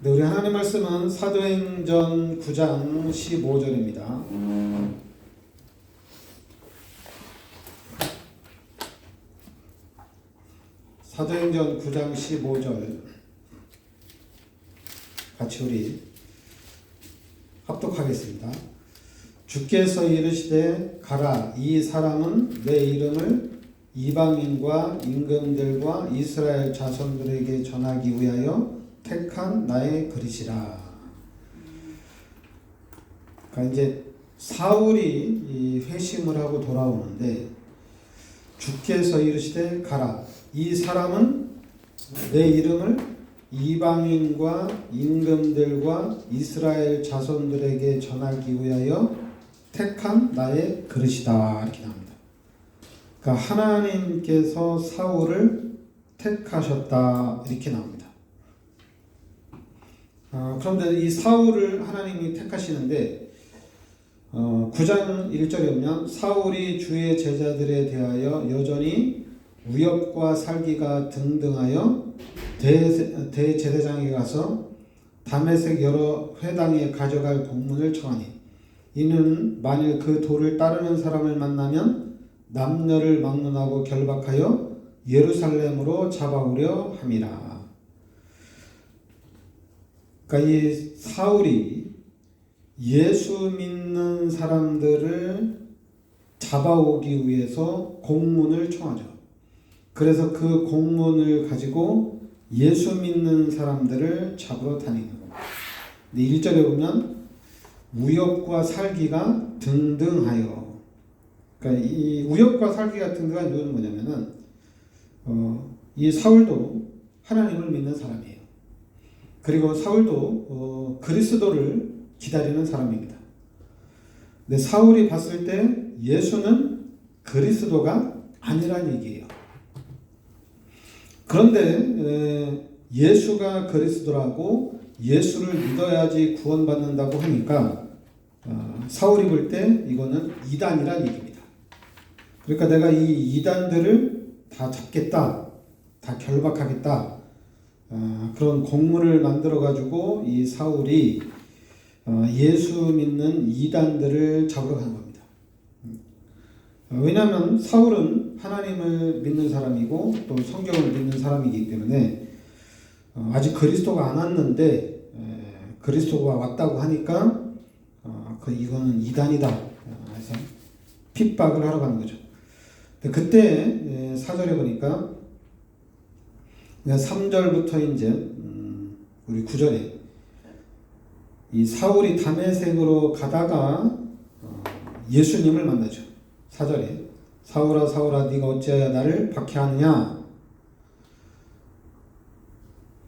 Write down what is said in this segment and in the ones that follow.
네, 우리 하나님 말씀은 사도행전 9장 15절입니다. 사도행전 9장 15절 같이 우리 합독하겠습니다. 주께서 이르시되 가라, 이 사람은 내 이름을 이방인과 임금들과 이스라엘 자손들에게 전하기 위하여 택한 나의 그릇이라. 그러니까 이제 사울이 이 회심을 하고 돌아오는데 주께서 이르시되 가라, 이 사람은 내 이름을 이방인과 임금들과 이스라엘 자손들에게 전하기 위하여 택한 나의 그릇이다, 이렇게 나옵니다. 그러니까 하나님께서 사울을 택하셨다, 이렇게 나옵니다. 그런데 이 사울을 하나님이 택하시는데 9장 1절에 보면 사울이 주의 제자들에 대하여 여전히 위협과 살기가 등등하여 대제사장에 가서 다메섹 여러 회당에 가져갈 공문을 청하니 이는 만일 그 도를 따르는 사람을 만나면 남녀를 막론하고 결박하여 예루살렘으로 잡아오려 함이라. 그러니까 이 사울이 예수 믿는 사람들을 잡아오기 위해서 공문을 청하죠. 그래서 그 공문을 가지고 예수 믿는 사람들을 잡으러 다니는 겁니다. 1절에 보면 우역과 살기가 등등하여, 그러니까 이 우역과 살기가 등등한 이유는 뭐냐면은 이 사울도 하나님을 믿는 사람이에요. 그리고 사울도 그리스도를 기다리는 사람입니다. 근데 사울이 봤을 때 예수는 그리스도가 아니란 얘기예요. 그런데 예수가 그리스도라고 예수를 믿어야지 구원받는다고 하니까 사울이 볼 때 이거는 이단이란 얘기입니다. 그러니까 내가 이 이단들을 다 잡겠다, 다 결박하겠다, 그런 공문을 만들어 가지고 이 사울이 예수 믿는 이단들을 잡으러 간 겁니다. 왜냐하면 사울은 하나님을 믿는 사람이고 또 성경을 믿는 사람이기 때문에 아직 그리스도가 안 왔는데 그리스도가 왔다고 하니까 이거는 이단이다 해서 핍박을 하러 가는 거죠. 그때 4절에 보니까 3절부터 이제 우리 9절에 이 사울이 다메섹으로 가다가 예수님을 만나죠. 4절에 사울아 사울아 네가 어찌하여 나를 박해하느냐,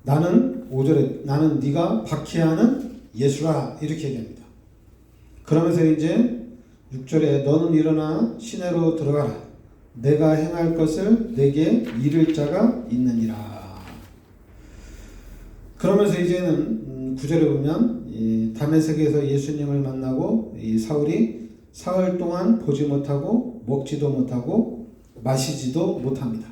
나는 5절에 나는 네가 박해하는 예수라, 이렇게 얘기합니다. 그러면서 이제 6절에 너는 일어나 시내로 들어가라, 내가 행할 것을 내게 이를 자가 있느니라. 그러면서 이제는 9절에 보면 이 다메섹에서 예수님을 만나고 이 사울이 사흘 동안 보지 못하고 먹지도 못하고 마시지도 못합니다.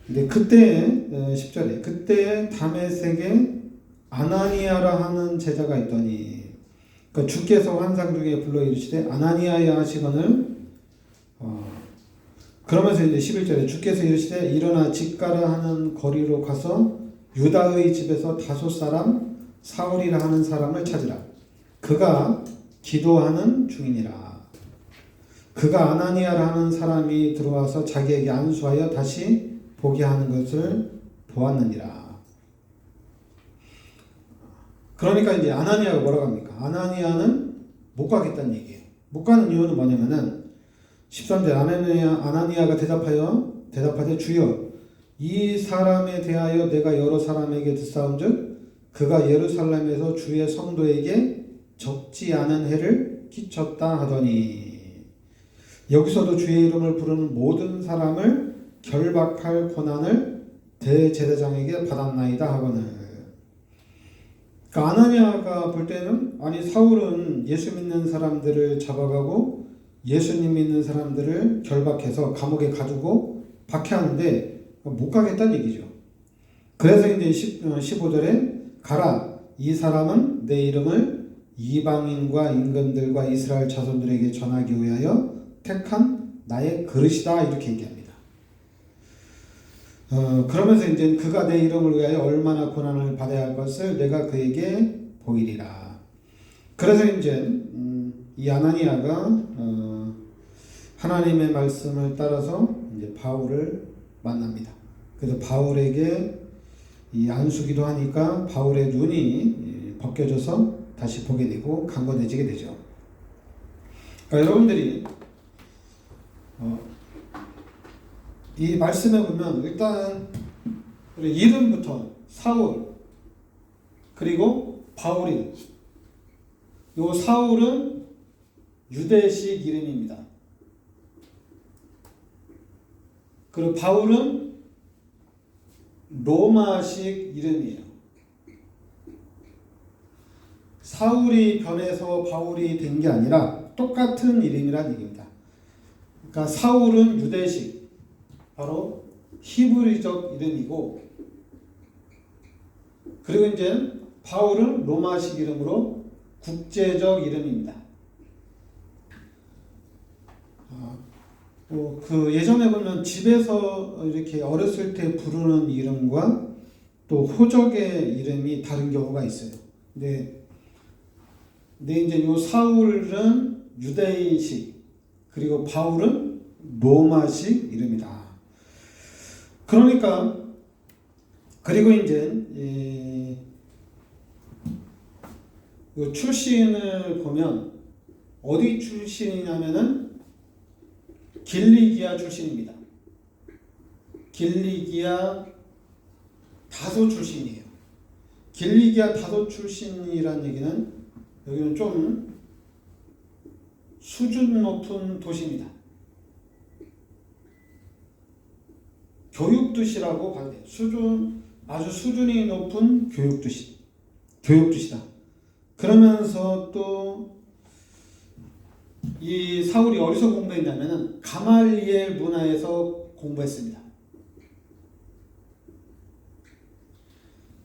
근데 그때 10절에 그때 다메섹에 아나니아라 하는 제자가 있더니, 그러니까 주께서 환상 중에 불러 이르시되 아나니아야 하시거늘 그러면서 이제 11절에 주께서 이르시되 일어나 집가라 하는 거리로 가서 유다의 집에서 다섯 사람 사울이라 하는 사람을 찾으라. 그가 기도하는 중이니라. 그가 아나니아라 하는 사람이 들어와서 자기에게 안수하여 다시 보게 하는 것을 보았느니라. 그러니까 이제 아나니아가 뭐라고 합니까? 아나니아는 못 가겠다는 얘기예요. 못 가는 이유는 뭐냐면은 13절 아나니아가 대답하되 주여 이 사람에 대하여 내가 여러 사람에게 듣사온즉 그가 예루살렘에서 주의 성도에게 적지 않은 해를 끼쳤다 하더니, 여기서도 주의 이름을 부르는 모든 사람을 결박할 권한을 대제사장에게 받았나이다 하거늘. 그러니까 아나니아가 볼 때는 아니 사울은 예수 믿는 사람들을 잡아가고 예수님 믿는 사람들을 결박해서 감옥에 가두고 박해하는데 못 가겠다는 얘기죠. 그래서 이제 15절에 가라. 이 사람은 내 이름을 이방인과 임금들과 이스라엘 자손들에게 전하기 위하여 택한 나의 그릇이다. 이렇게 얘기합니다. 그러면서 이제 그가 내 이름을 위하여 얼마나 고난을 받아야 할 것을 내가 그에게 보이리라. 그래서 이제 이 아나니아가 하나님의 말씀을 따라서 이제 바울을 만납니다. 그래서 바울에게 이 안수기도 하니까 바울의 눈이 벗겨져서 다시 보게 되고 강건해지게 되죠. 그러니까 여러분들이 이 말씀에 보면 일단 이름부터 사울 그리고 바울이 요 사울은 유대식 이름입니다. 그리고 바울은 로마식 이름이에요. 사울이 변해서 바울이 된 게 아니라 똑같은 이름이란 얘기입니다. 그러니까 사울은 유대식, 바로 히브리적 이름이고, 그리고 이제 바울은 로마식 이름으로 국제적 이름입니다. 그 예전에 보면 집에서 이렇게 어렸을 때 부르는 이름과 또 호적의 이름이 다른 경우가 있어요. 근데 이제 요 사울은 유대인식, 그리고 바울은 로마식 이름이다. 그러니까 그리고 이제 요 출신을 보면 어디 출신이냐면은 길리기아 출신입니다. 길리기아 다소 출신이에요. 길리기아 다소 출신이란 얘기는 여기는 좀 수준 높은 도시입니다. 교육도시라고 봐야 돼요. 아주 수준이 높은 교육도시다. 그러면서 또 이 사울이 어디서 공부했냐면은 가말리엘 문화에서 공부했습니다.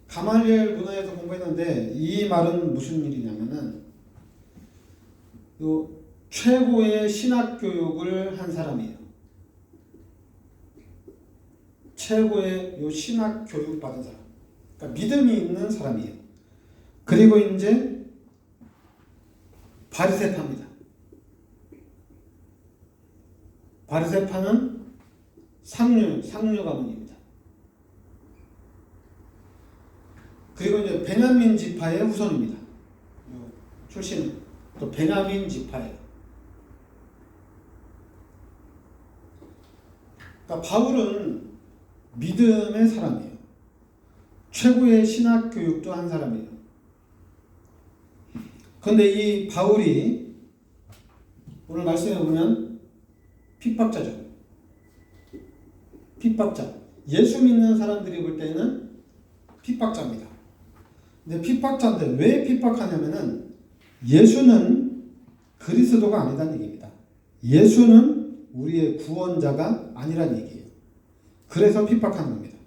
가말리엘 문화에서 공부했는데 이 말은 무슨 일이냐면은 요 최고의 신학 교육을 한 사람이에요. 최고의 요 신학 교육 받은 사람. 그러니까 믿음이 있는 사람이에요. 그리고 이제 바리새파입니다. 바리새파는 상류 가문입니다. 그리고 이제 베냐민 지파의 후손입니다. 출신은 또 베냐민 지파예요. 그러니까 바울은 믿음의 사람이에요. 최고의 신학 교육도 한 사람이에요. 그런데 이 바울이 오늘 말씀해 보면 핍박자죠. 핍박자. 예수 믿는 사람들이 볼 때는 핍박자입니다. 근데 핍박자인데 왜 핍박하냐면은 예수는 그리스도가 아니라는 얘기입니다. 예수는 우리의 구원자가 아니란 얘기예요. 그래서 핍박하는 겁니다.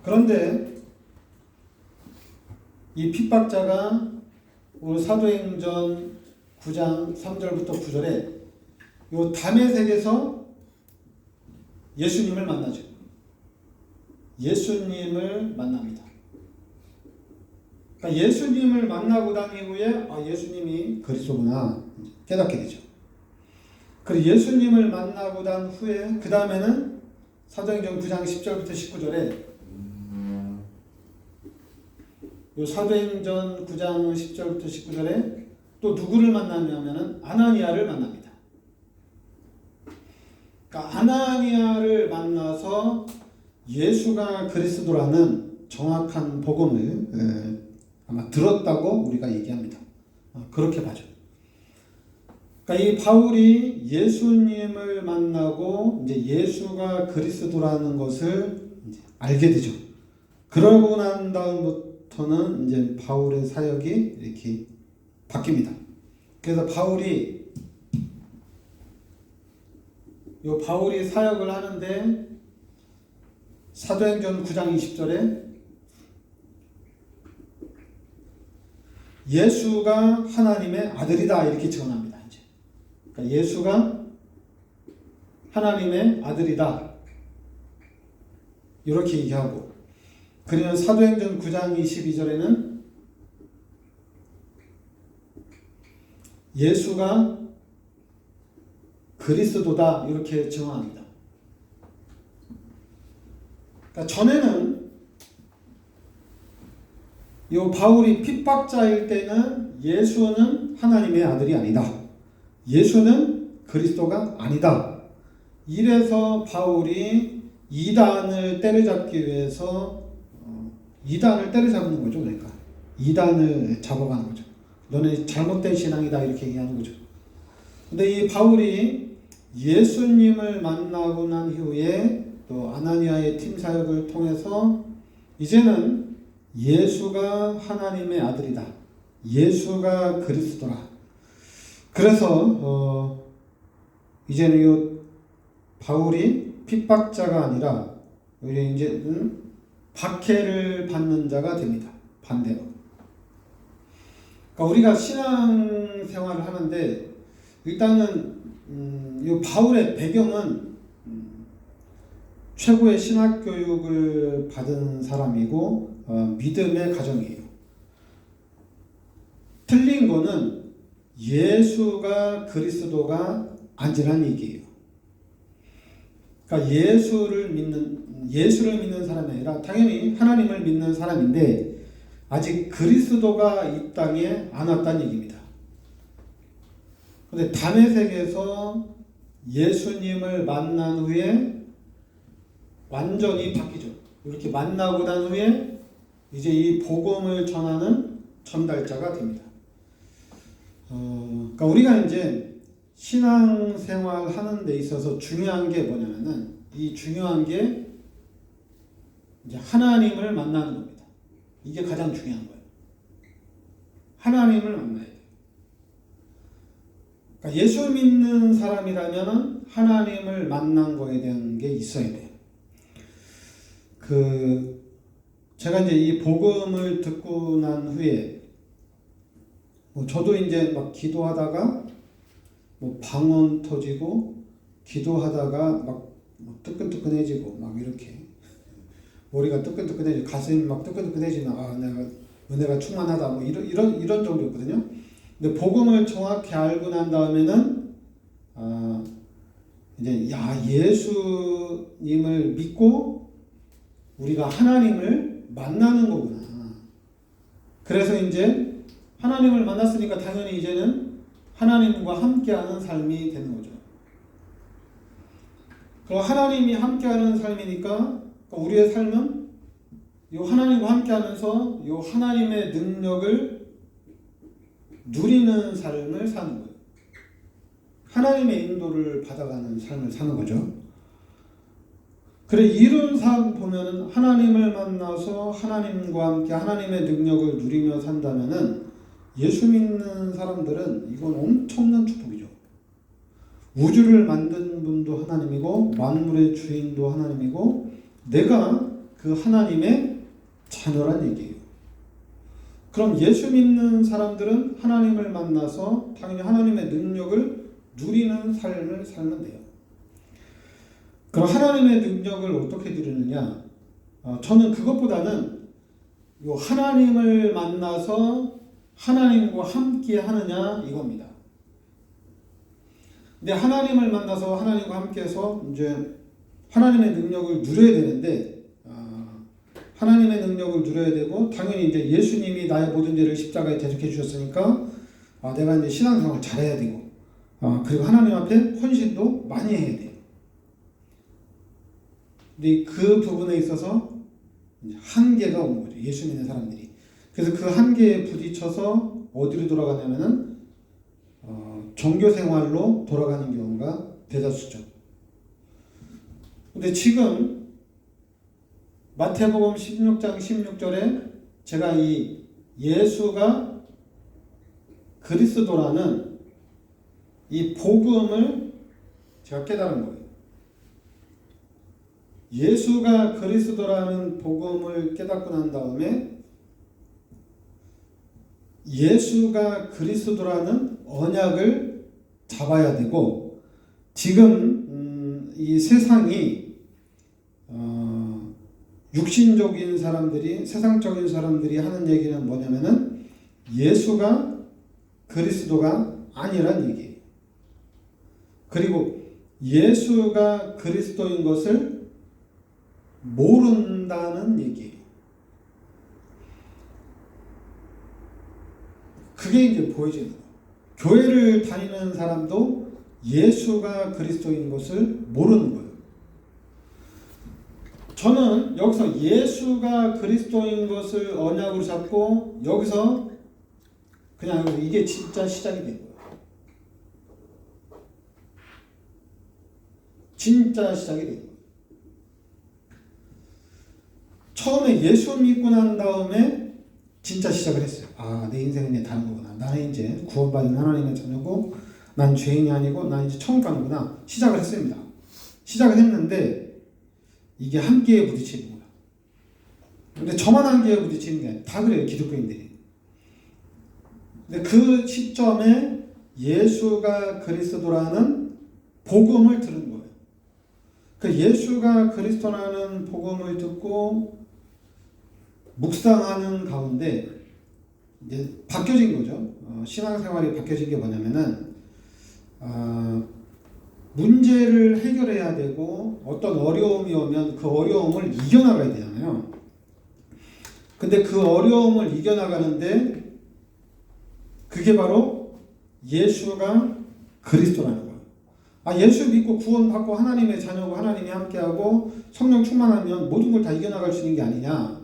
그런데 이 핍박자가 오늘 사도행전 9장 3절부터 9절에 요 다메섹에서 예수님을 만나죠. 예수님을 만납니다. 그러니까 예수님을 만나고 난 이후에 예수님이 그리스도구나 깨닫게 되죠. 그리고 예수님을 만나고 난 후에 그 다음에는 사도행전 9장 10절부터 19절에 요 사도행전 9장 10절부터 19절에 또 누구를 만나냐면은 아나니아를 만납니다. 그러니까 아나니아를 만나서 예수가 그리스도라는 정확한 복음을 아마 들었다고 우리가 얘기합니다. 그렇게 봐죠. 그러니까 이 바울이 예수님을 만나고 이제 예수가 그리스도라는 것을 이제 알게 되죠. 그러고 난 다음부터는 이제 바울의 사역이 이렇게 바뀝니다. 그래서 바울이 사역을 하는데 사도행전 9장 20절에 예수가 하나님의 아들이다 이렇게 증언합니다. 이제 그러니까 예수가 하나님의 아들이다 이렇게 얘기하고, 그러면 사도행전 9장 22절에는 예수가 그리스도다 이렇게 증언합니다. 그러니까 전에는 이 바울이 핍박자일 때는 예수는 하나님의 아들이 아니다, 예수는 그리스도가 아니다, 이래서 바울이 이단을 때려잡기 위해서 이단을 때려잡는 거죠. 그러니까 이단을 잡아가는 거죠. 너네 잘못된 신앙이다 이렇게 얘기하는 거죠. 근데 이 바울이 예수님을 만나고 난 이후에 또 아나니아의 팀 사역을 통해서 이제는 예수가 하나님의 아들이다, 예수가 그리스도라. 그래서 이제는 이 바울이 핍박자가 아니라 이제는 박해를 받는 자가 됩니다. 반대로. 그러니까 우리가 신앙생활을 하는데 일단은 이 바울의 배경은 최고의 신학교육을 받은 사람이고 믿음의 가정이에요. 틀린 거는 예수가 그리스도가 아니라는 얘기예요. 그러니까 예수를 믿는 사람이 아니라 당연히 하나님을 믿는 사람인데 아직 그리스도가 이 땅에 안 왔다는 얘기입니다. 근데 다메섹에서 예수님을 만난 후에 완전히 바뀌죠. 이렇게 만나고 난 후에 이제 이 복음을 전하는 전달자가 됩니다. 그러니까 우리가 이제 신앙생활 하는 데 있어서 중요한 게 뭐냐면은 이 중요한 게 이제 하나님을 만나는 겁니다. 이게 가장 중요한 거예요. 하나님을 만나야 돼요. 그러니까 예수 믿는 사람이라면 하나님을 만난 거에 대한 게 있어야 돼요. 제가 이제 이 복음을 듣고 난 후에 저도 이제 막 기도하다가 방언 터지고 기도하다가 막 뜨끈뜨끈해지고 막 이렇게 머리가 뜨끈뜨끈해지고 가슴이 막 뜨끈뜨끈해지면 내가 은혜가 충만하다 뭐 이런 정도였거든요. 근데 복음을 정확히 알고 난 다음에는 이제 예수님을 믿고 우리가 하나님을 만나는 거구나. 그래서 이제 하나님을 만났으니까 당연히 이제는 하나님과 함께하는 삶이 되는 거죠. 그럼 하나님이 함께하는 삶이니까 우리의 삶은 이 하나님과 함께하면서 이 하나님의 능력을 누리는 삶을 사는 거예요. 하나님의 인도를 받아가는 삶을 사는 거죠. 그래 이런 삶 보면은 하나님을 만나서 하나님과 함께 하나님의 능력을 누리며 산다면은 예수 믿는 사람들은 이건 엄청난 축복이죠. 우주를 만든 분도 하나님이고 만물의 주인도 하나님이고 내가 그 하나님의 자녀란 얘기예요. 그럼 예수 믿는 사람들은 하나님을 만나서 당연히 하나님의 능력을 누리는 삶을 살면 돼요. 그럼 하나님의 능력을 어떻게 누리느냐? 저는 그것보다는 요 하나님을 만나서 하나님과 함께 하느냐 이겁니다. 근데 하나님을 만나서 하나님과 함께해서 이제 하나님의 능력을 누려야 되는데 하나님의 능력을 누려야 되고 당연히 이제 예수님이 나의 모든 죄를 십자가에 대속해 주셨으니까 내가 이제 신앙생활 잘해야 되고 그리고 하나님 앞에 헌신도 많이 해야 돼요. 근데 그 부분에 있어서 한계가 오는 거죠. 예수 믿는 사람들이. 그래서 그 한계에 부딪혀서 어디로 돌아가냐면은 종교생활로 돌아가는 경우가 대다수죠. 근데 지금 마태복음 16장 16절에 제가 이 예수가 그리스도라는 이 복음을 제가 깨달은 거예요. 예수가 그리스도라는 복음을 깨닫고 난 다음에 예수가 그리스도라는 언약을 잡아야 되고, 지금 이 세상이 육신적인 사람들이, 세상적인 사람들이 하는 얘기는 뭐냐면은 예수가 그리스도가 아니란 얘기예요. 그리고 예수가 그리스도인 것을 모른다는 얘기예요. 그게 이제 보여지는 거예요. 교회를 다니는 사람도 예수가 그리스도인 것을 모르는 거예요. 저는 여기서 예수가 그리스도인 것을 언약으로 잡고 여기서 그냥 이게 진짜 시작이 된 거예요. 진짜 시작이 된 거예요. 처음에 예수 믿고 난 다음에 진짜 시작을 했어요. 아, 내 인생은 이제 다른 거구나. 나는 이제 구원받은 하나님의 자녀고, 난 죄인이 아니고, 난 이제 천국 가는구나. 시작을 했습니다. 시작을 했는데 이게 한계에 부딪히는 거야. 근데 저만 한계에 부딪히는 게 아니라 다 그래요, 기독교인들이. 근데 그 시점에 예수가 그리스도라는 복음을 들은 거예요. 그 예수가 그리스도라는 복음을 듣고 묵상하는 가운데 이제 바뀌어진 거죠. 신앙생활이 바뀌어진 게 뭐냐면은 문제를 해결해야 되고 어떤 어려움이 오면 그 어려움을 이겨나가야 되잖아요. 근데 그 어려움을 이겨나가는데 그게 바로 예수가 그리스도라는 거예요. 예수 믿고 구원받고 하나님의 자녀고 하나님이 함께하고 성령 충만하면 모든 걸 다 이겨나갈 수 있는 게 아니냐.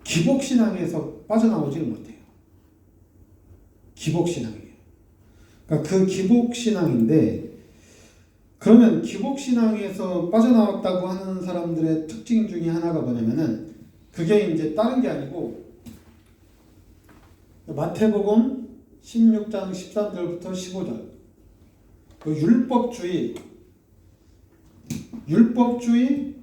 기복신앙에서 빠져나오지를 못해요. 기복신앙이에요. 그러니까 그 기복신앙인데, 그러면 기복신앙에서 빠져나왔다고 하는 사람들의 특징 중에 하나가 뭐냐면은 그게 이제 다른 게 아니고 마태복음 16장 13절부터 15절 그 율법주의,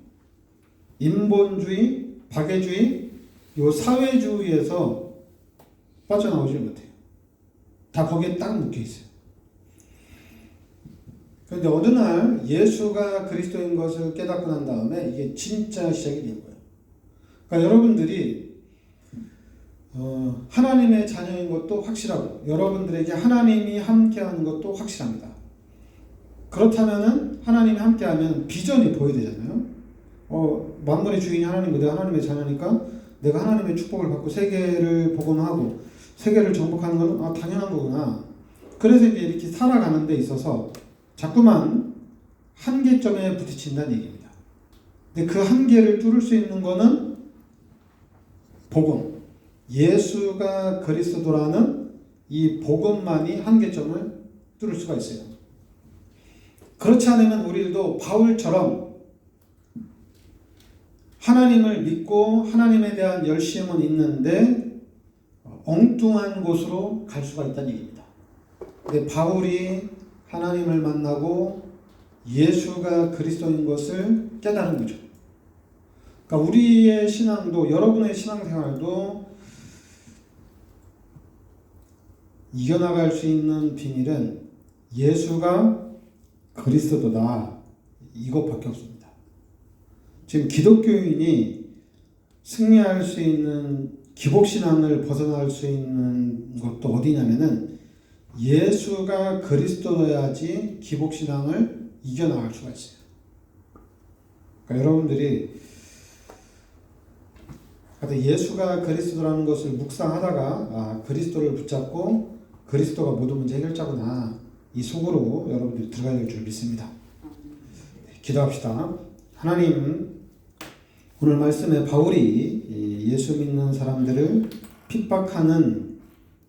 인본주의, 박애주의, 요 사회주의에서 빠져나오지 못해요. 다 거기에 딱 묶여 있어요. 그런데 어느 날 예수가 그리스도인 것을 깨닫고 난 다음에 이게 진짜 시작이 된 거예요. 그러니까 여러분들이 하나님의 자녀인 것도 확실하고 여러분들에게 하나님이 함께하는 것도 확실합니다. 그렇다면은 하나님이 함께하면 비전이 보여야 되잖아요. 만물의 주인이 하나님이고 내가 하나님의 자녀니까 내가 하나님의 축복을 받고 세계를 복음하고 세계를 정복하는 건 당연한 거구나. 그래서 이제 이렇게 살아가는 데 있어서 자꾸만 한계점에 부딪힌다는 얘기입니다. 근데 그 한계를 뚫을 수 있는 거는 복음, 예수가 그리스도라는 이 복음만이 한계점을 뚫을 수가 있어요. 그렇지 않으면 우리도 바울처럼 하나님을 믿고 하나님에 대한 열심은 있는데 엉뚱한 곳으로 갈 수가 있다는 얘기입니다. 근데 바울이 하나님을 만나고 예수가 그리스도인 것을 깨달은 거죠. 그러니까 우리의 신앙도, 여러분의 신앙생활도 이겨나갈 수 있는 비밀은 예수가 그리스도다, 이것밖에 없습니다. 지금 기독교인이 승리할 수 있는, 기복신앙을 벗어날 수 있는 것도 어디냐면은 예수가 그리스도여야지 기복신앙을 이겨나갈 수가 있어요. 그러니까 여러분들이 예수가 그리스도라는 것을 묵상하다가 그리스도를 붙잡고 그리스도가 모든 문제 해결자구나, 이 속으로 여러분들이 들어가야 될 줄 믿습니다. 기도합시다. 하나님, 오늘 말씀에 바울이 예수 믿는 사람들을 핍박하는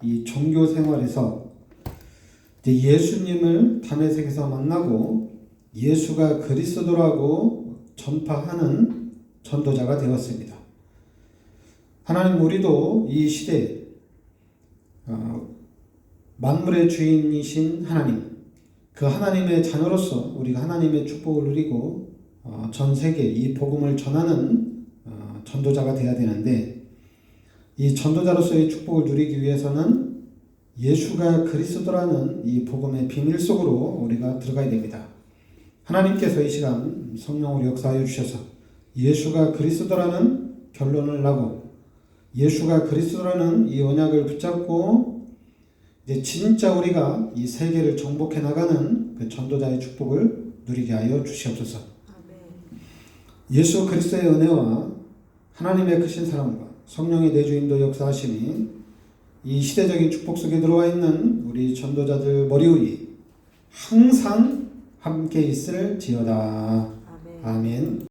이 종교 생활에서 예수님을 다메섹에서 만나고 예수가 그리스도라고 전파하는 전도자가 되었습니다. 하나님, 우리도 이 시대에 만물의 주인이신 하나님, 그 하나님의 자녀로서 우리가 하나님의 축복을 누리고 전 세계에 이 복음을 전하는 전도자가 돼야 되는데 이 전도자로서의 축복을 누리기 위해서는 예수가 그리스도라는 이 복음의 비밀 속으로 우리가 들어가야 됩니다. 하나님께서 이 시간 성령으로 역사하여 주셔서 예수가 그리스도라는 결론을 나고 예수가 그리스도라는 이 언약을 붙잡고 이제 진짜 우리가 이 세계를 정복해 나가는 그 전도자의 축복을 누리게 하여 주시옵소서. 예수 그리스도의 은혜와 하나님의 크신 사랑과 성령의 내주인도 역사하심이 이 시대적인 축복 속에 들어와 있는 우리 전도자들 머리 위에 항상 함께 있을지어다. 아멘.